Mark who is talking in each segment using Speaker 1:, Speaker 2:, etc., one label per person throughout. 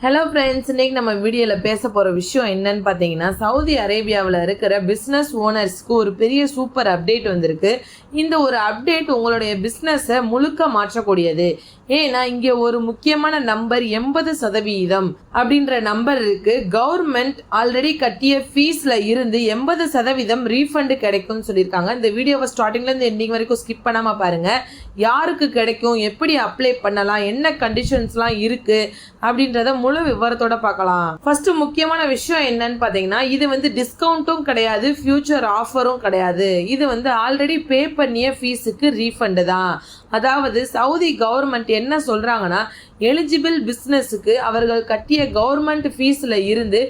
Speaker 1: Hello friends, இன்னைக்கு நம்ம வீடியோவில் பேச போகிற விஷயம் என்னன்னு பார்த்தீங்கன்னா, சவுதி அரேபியாவில் இருக்கிற பிஸ்னஸ் ஓனர்ஸ்க்கு ஒரு பெரிய சூப்பர் அப்டேட் வந்திருக்கு. இந்த ஒரு அப்டேட் உங்களுடைய பிஸ்னஸை முழுக்க மாற்றக்கூடியது. ஏன்னா இங்கே ஒரு முக்கியமான நம்பர் 80% அப்படின்ற நம்பர் இருக்கு. கவர்மெண்ட் ஆல்ரெடி கட்டிய ஃபீஸில் இருந்து 80% ரீஃபண்டு கிடைக்கும்னு சொல்லியிருக்காங்க. இந்த வீடியோவை ஸ்டார்டிங்லேருந்து எண்டிங் வரைக்கும் ஸ்கிப் பண்ணாமல் பாருங்கள். யாருக்கு கிடைக்கும், எப்படி அப்ளை பண்ணலாம், என்ன கண்டிஷன்ஸ்லாம் இருக்குது அப்படின்றத முழு விவரத்தோட பார்க்கலாம். ஃபர்ஸ்ட் முக்கியமான விஷயம் என்னன்னு பார்த்தீங்கன்னா, இது டிஸ்கவுண்ட்டும் கிடையாது, ஃபியூச்சர் ஆஃபரும் கிடையாது. இது ஆல்ரெடி பே பண்ணிய ஃபீஸுக்கு ரீஃபண்டு தான். அதாவது சவுதி கவர்மெண்ட் என்ன சொல்றாங்கன்னா, எலிஜிபிள் பிஸ்னஸுக்கு அவர்கள் கட்டிய கவர்மெண்ட் ஃபீஸில் இருந்து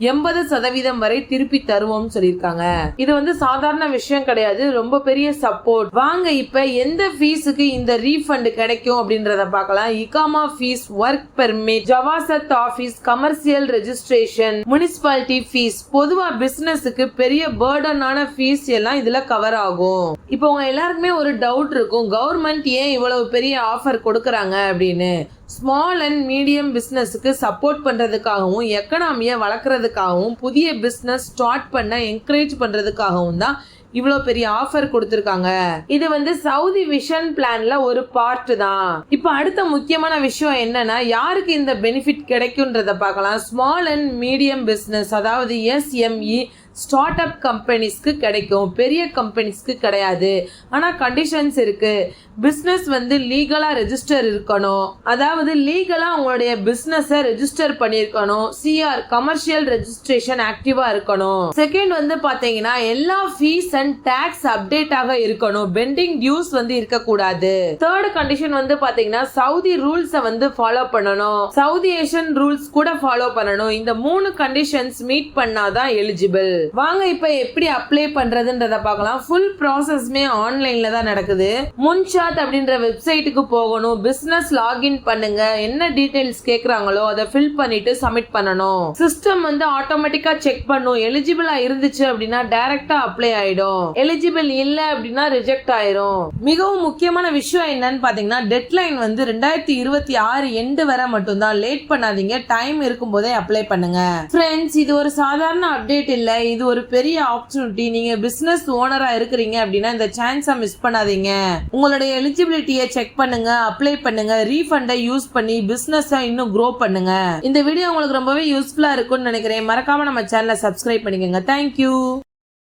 Speaker 1: 80% வரை திருப்பி தருவோம் சொல்லியிருக்காங்க. இது சாதாரண விஷயம் கிடையாது, ரொம்ப பெரிய சப்போர்ட். வாங்க இப்ப எந்த ஃபீஸுக்கு இந்த ரீஃபண்ட் கிடைக்கும் அப்படின்றத பார்க்கலாம். இகாமா ஃபீஸ், ஒர்க் பெர்மிட், ஜவாசத் office, commercial registration, municipality fees. பொதுவா பிசினஸுக்கு பெரிய பேர்டனான ஃபீஸ் எல்லாம் இதுல கவர் ஆகும். இப்போ உங்க எல்லாருக்குமே ஒரு டவுட் இருக்கும், கவர்மெண்ட் ஏன் இவ்வளவு பெரிய ஆஃபர் கொடுக்கறாங்க அப்படின்னு. ஸ்மால் அண்ட் மீடியம் பிஸ்னஸுக்கு சப்போர்ட் பண்ணுறதுக்காகவும், எக்கனாமியை வளர்க்குறதுக்காகவும், புதிய பிஸ்னஸ் ஸ்டார்ட் பண்ண என்கரேஜ் பண்ணுறதுக்காகவும் தான் இவ்வளோ பெரிய ஆஃபர் கொடுத்துருக்காங்க. இது சவுதி விஷன் பிளான்ல ஒரு பார்ட் தான். இப்போ அடுத்த முக்கியமான விஷயம் என்னன்னா, யாருக்கு இந்த பெனிஃபிட் கிடைக்கும்ன்றத பார்க்கலாம். ஸ்மால் அண்ட் மீடியம் பிஸ்னஸ், அதாவது SME ஸ்டார்ட் அப் கம்பெனிஸ்க்கு கிடைக்கும், பெரிய கம்பெனிஸ்க்கு கிடையாது. ஆனால் கண்டிஷன்ஸ் இருக்கு. பிஸ்னஸ் லீகலாக ரெஜிஸ்டர் இருக்கணும், அதாவது லீகலாக உங்களுடைய பிஸ்னஸை ரெஜிஸ்டர் பண்ணியிருக்கணும். CR கமர்ஷியல் ரெஜிஸ்ட்ரேஷன் ஆக்டிவாக இருக்கணும். செகண்ட் பார்த்தீங்கன்னா, எல்லா ஃபீஸ் அண்ட் டாக்ஸ் அப்டேட் ஆக இருக்கணும், பெண்டிங் டியூஸ் இருக்கக்கூடாது. தேர்ட் கண்டிஷன் பார்த்தீங்கன்னா, சவுதி ரூல்ஸை ஃபாலோ பண்ணணும், சவுதி ஏஷியன் ரூல்ஸ் கூட ஃபாலோ பண்ணணும். இந்த 3 கண்டிஷன்ஸ் மீட் பண்ணாதான் எலிஜிபிள். வாங்க இப்ப எப்படி அப்ளை பண்றதுன்றத பார்க்கலாம். ஃபுல் ப்ராசஸ்மே ஆன்லைன்ல தான் நடக்குது. முன்ஷாத் அப்படின்ற வெப்சைட்டுக்கு போகணும், பிசினஸ் லாகின் பண்ணுங்க, என்ன டீடைல்ஸ் கேக்குறாங்களோ அதை ஃபில் பண்ணிட்டு சப்மிட் பண்ணணும். சிஸ்டம் ஆட்டோமேட்டிக்கா செக் பண்ணும். எலிஜிபிளா இருந்துச்சு அப்படின்னா டைரக்டா அப்ளை ஆயிடும், எலிஜிபிள் இல்ல அப்படின்னா ரிஜெக்ட் ஆயிரும். மிகவும் முக்கியமான விஷயம் என்னன்னு பாத்தீங்கன்னா, டெட்லைன் 2026 எண்டு வரை மட்டும்தான். லேட் பண்ணாதீங்க, டைம் இருக்கும் போதே அப்ளை பண்ணுங்க. ஃப்ரெண்ட்ஸ், இது ஒரு சாதாரண அப்டேட் இல்ல, இது ஒரு பெரிய ஆப்பர்ச்சுனிட்டி. நீங்க பிசினஸ் ஓனரா இருக்கிறீங்க அப்படின்னா இந்த சான்ஸை மிஸ் பண்ணாதீங்க. உங்களுடைய எலிஜிபிலிட்டியை செக் பண்ணுங்க, அப்ளை பண்ணுங்க, ரீஃபண்டை யூஸ் பண்ணி பிசினஸை இன்னும் க்ரோ பண்ணுங்க. இந்த வீடியோ உங்களுக்கு ரொம்பவே யூஸ்ஃபுல்லா இருக்கும்னு நினைக்கிறேன். மறக்காம நம்ம சேனலை சப்ஸ்கிரைப் பண்ணிக்கோங்க. தேங்க்யூ.